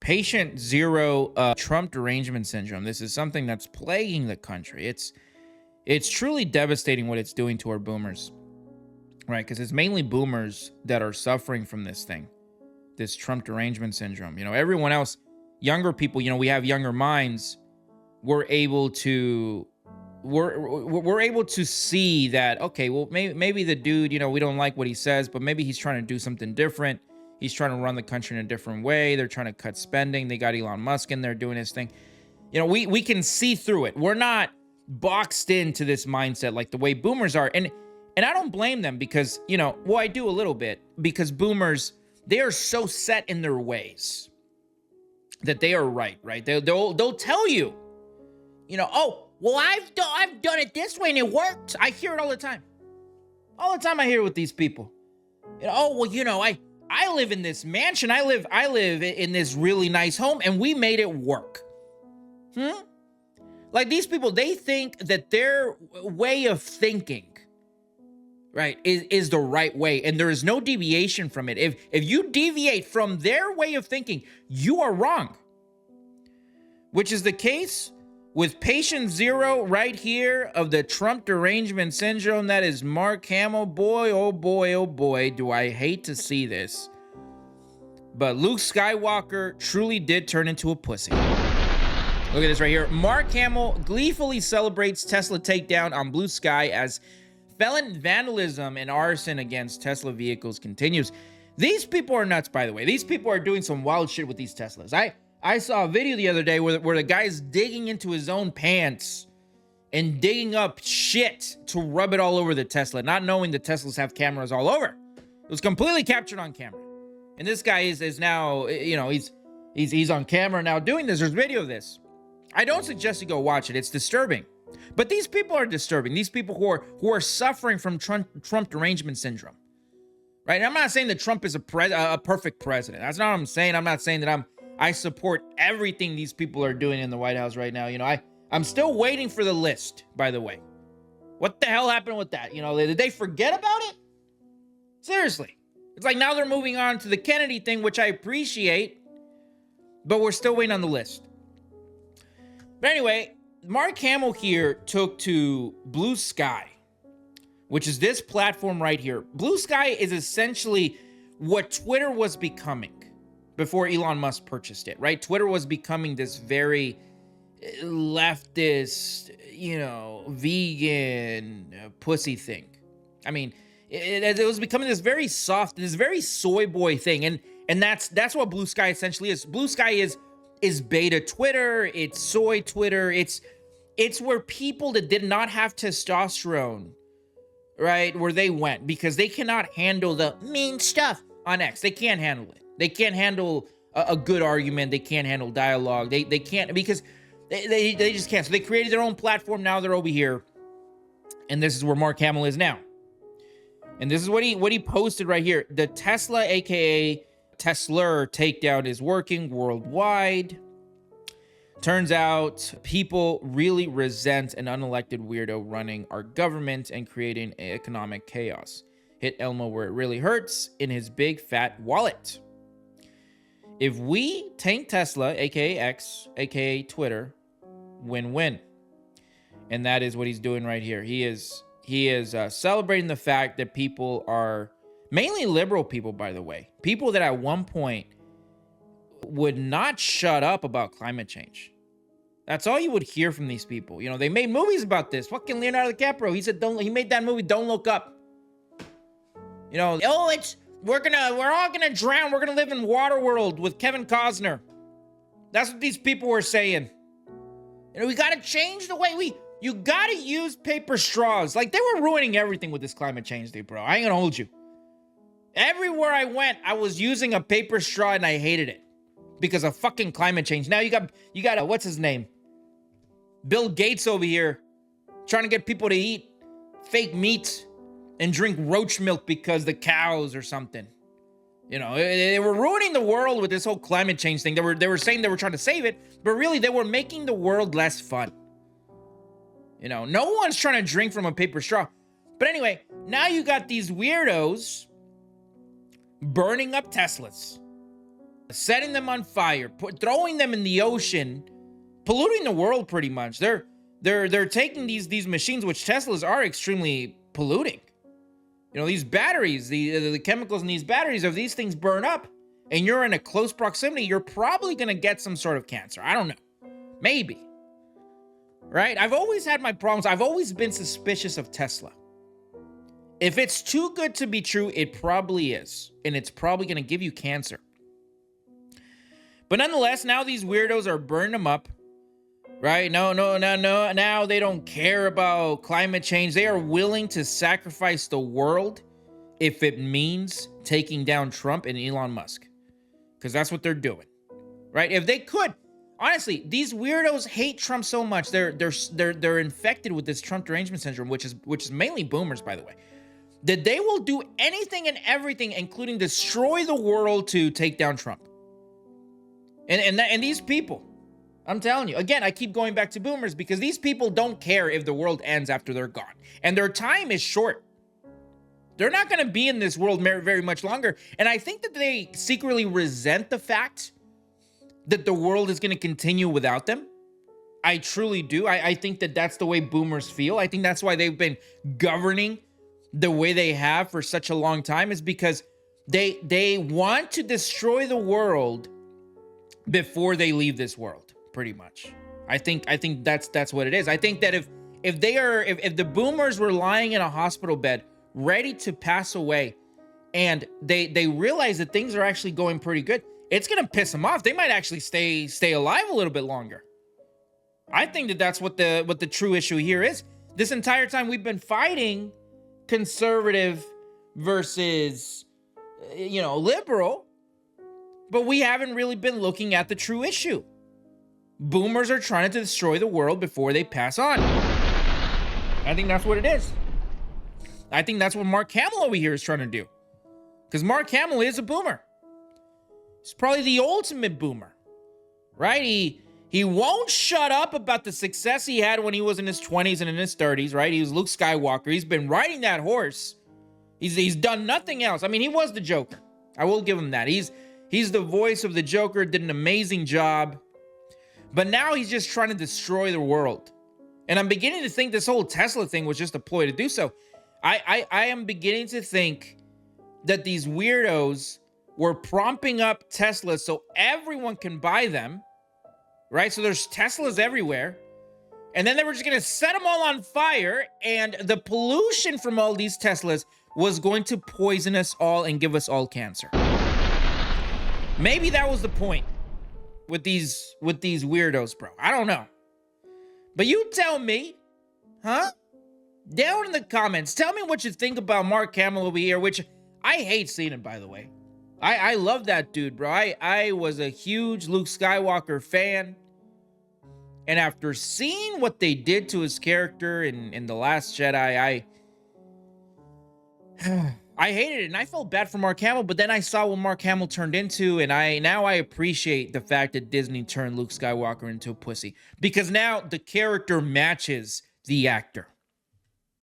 Patient zero, Trump Derangement Syndrome. This is something that's plaguing the country. It's truly devastating what it's doing to our boomers, right? Because it's mainly boomers that are suffering from this thing, this Trump Derangement Syndrome. Everyone else, younger people, we have younger minds. We're able to see that, okay, well, maybe the dude, we don't like what he says, but maybe he's trying to do something different. He's trying to run the country in a different way. They're trying to cut spending. They got Elon Musk in there doing his thing. We can see through it. We're not boxed into this mindset like the way boomers are. And I don't blame them because, well, I do a little bit, because boomers, they are so set in their ways that they are right? They'll tell you, oh, well, I've done it this way and it worked. I hear it all the time. All the time I hear it with these people. Oh, well, I live in this mansion. I live in this really nice home and we made it work. Like these people, they think that their way of thinking, right, is the right way. And there is no deviation from it. If you deviate from their way of thinking, you are wrong. Which is the case with patient zero right here of the Trump Derangement Syndrome. That is Mark Hamill. Boy, oh boy, do I hate to see this. But Luke Skywalker truly did turn into a pussy. Look at this right here. Mark Hamill gleefully celebrates Tesla takedown on Blue Sky as felon vandalism and arson against Tesla vehicles continues. These people are nuts, by the way. These people are doing some wild shit with these Teslas. I saw a video the other day where the guy's digging into his own pants and digging up shit to rub it all over the Tesla, not knowing the Teslas have cameras all over. It was completely captured on camera. And this guy is now, he's on camera now doing this. There's video of this. I don't suggest you go watch it. It's disturbing. But these people are disturbing. These people who are suffering from Trump Derangement Syndrome. Right? And I'm not saying that Trump is a perfect president. That's not what I'm saying. I'm not saying that I support everything these people are doing in the White House right now. I'm still waiting for the list, by the way. What the hell happened with that? Did they forget about it? Seriously. It's like now they're moving on to the Kennedy thing, which I appreciate, but we're still waiting on the list. But anyway, Mark Hamill here took to Blue Sky, which is this platform right here. Blue Sky is essentially what Twitter was becoming before Elon Musk purchased it, right? Twitter was becoming this very leftist, vegan pussy thing. I mean, it was becoming this very soft, this very soy boy thing. And that's what Blue Sky essentially is. Blue Sky is beta Twitter, it's soy Twitter, it's where people that did not have testosterone, right, where they went, because they cannot handle the mean stuff on X. They can't handle it. They can't handle a good argument. They can't handle dialogue. They can't, because they just can't. So they created their own platform. Now they're over here. And this is where Mark Hamill is now. And this is what he posted right here. The Tesla, aka Tesla takedown, is working worldwide. Turns out people really resent an unelected weirdo running our government and creating economic chaos. Hit Elmo where it really hurts, in his big fat wallet. If we tank Tesla, aka X, aka Twitter, win-win. And that is what he's doing right here. He is celebrating the fact that people are, mainly liberal people, by the way, people that at one point would not shut up about climate change. That's all you would hear from these people. They made movies about this. Fucking Leonardo DiCaprio, he made that movie, Don't Look Up. We're all gonna drown. We're gonna live in Waterworld with Kevin Costner. That's what these people were saying. We gotta change the way you gotta use paper straws. Like, they were ruining everything with this climate change thing, bro. I ain't gonna hold you. Everywhere I went, I was using a paper straw and I hated it because of fucking climate change. Now you got what's his name? Bill Gates over here trying to get people to eat fake meat and drink roach milk because the cows or something. They were ruining the world with this whole climate change thing. They were saying they were trying to save it, but really they were making the world less fun. No one's trying to drink from a paper straw. But anyway, now you got these weirdos burning up Teslas. setting them on fire, throwing them in the ocean, polluting the world pretty much. They're taking these machines, which Teslas are extremely polluting. You know, these batteries, the chemicals in these batteries, if these things burn up and you're in a close proximity, you're probably going to get some sort of cancer. I don't know. Maybe. Right? I've always had my problems. I've always been suspicious of Tesla. If it's too good to be true, it probably is. And it's probably going to give you cancer. But nonetheless, now these weirdos are burning them up. Right? No. Now they don't care about climate change. They are willing to sacrifice the world if it means taking down Trump and Elon Musk. Because that's what they're doing. Right? If they could, honestly, these weirdos hate Trump so much. They're infected with this Trump Derangement Syndrome, which is mainly boomers, by the way. That they will do anything and everything, including destroy the world, to take down Trump. And these people, I'm telling you, again, I keep going back to boomers because these people don't care if the world ends after they're gone. And their time is short. They're not going to be in this world very much longer. And I think that they secretly resent the fact that the world is going to continue without them. I truly do. I think that that's the way boomers feel. I think that's why they've been governing the way they have for such a long time, is because they want to destroy the world before they leave this world, pretty much. I think that's what it is. I think that if the boomers were lying in a hospital bed ready to pass away and they realize that things are actually going pretty good, it's gonna piss them off. They might actually stay alive a little bit longer. I think that that's what the true issue here is. This entire time we've been fighting conservative versus liberal, but we haven't really been looking at the true issue. Boomers are trying to destroy the world before they pass on. I think that's what it is. I think that's what Mark Hamill over here is trying to do. Because Mark Hamill is a boomer. He's probably the ultimate boomer, right? He won't shut up about the success he had when he was in his 20s and in his 30s, right? He was Luke Skywalker. He's been riding that horse. He's done nothing else. I mean, he was the Joker. I will give him that. He's the voice of the Joker, did an amazing job. But now he's just trying to destroy the world. And I'm beginning to think this whole Tesla thing was just a ploy to do so. I am beginning to think that these weirdos were prompting up Teslas so everyone can buy them, right? So there's Teslas everywhere. And then they were just going to set them all on fire. And the pollution from all these Teslas was going to poison us all and give us all cancer. Maybe that was the point with these weirdos, bro. I don't know. But you tell me, huh? Down in the comments, tell me what you think about Mark Hamill over here, which I hate seeing it, by the way. I love that dude, bro. I was a huge Luke Skywalker fan. And after seeing what they did to his character in The Last Jedi, I hated it, and I felt bad for Mark Hamill, but then I saw what Mark Hamill turned into, and now I appreciate the fact that Disney turned Luke Skywalker into a pussy, because now the character matches the actor.